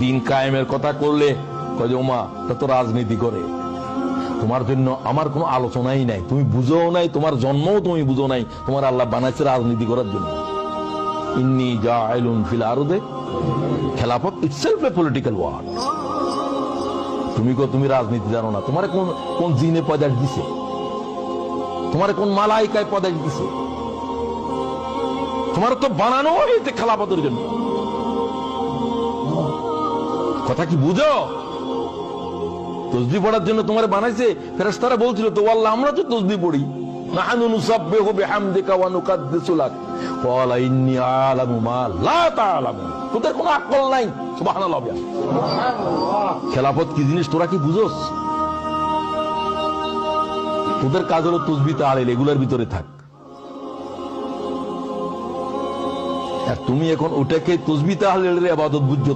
দিন কায়েমের কথা করলে কয় যে ওমা তা তো রাজনীতি করে। তোমার জন্য আমার কোনো আলোচনাই নাই, তুমি বুঝো নাই, তোমার জন্মও তুমি বুঝো নাই, তোমার আল্লাহ বানাইছে রাজনীতি করার জন্য। ইন্নী জাইলুন ফিল আরদে, খেলাফত ইটসেলফ এ পলিটিক্যাল ওয়ার্ড। তুমি রাজনীতি জানো না, তোমার কোন জিনে পদার্থ দিছে, তোমার কোন মালাইকায় পদার্থ দিছে? তোমার তো বানানো হয়েছে খেলাফতের জন্য। কথা কি বুঝো? তসবিহ পড়ার জন্য তোমার বানাইছে। ফেরেশতারা বলছিল তো আল্লাহ আমরা তো তসবিহ পড়ি, নাহনু নুসাব্বিহু বিহামদিকা ওয়া নুকাদ্দিসু লাক, ক্বালা ইন্নী আ'লামু মা লা তা'লামুন। তোদের কোনো আকল নাই। সুবহানাল্লাহ। খেলাফত কি জিনিস তোরা কি বুঝোস? তোদের কাজ হলো তসবিহ তাহলিল, এগুলোর ভিতরে থাক। আর তুমি এখন ওটাকে তসবিহ তাহলিলের ইবাদত বুঝছো।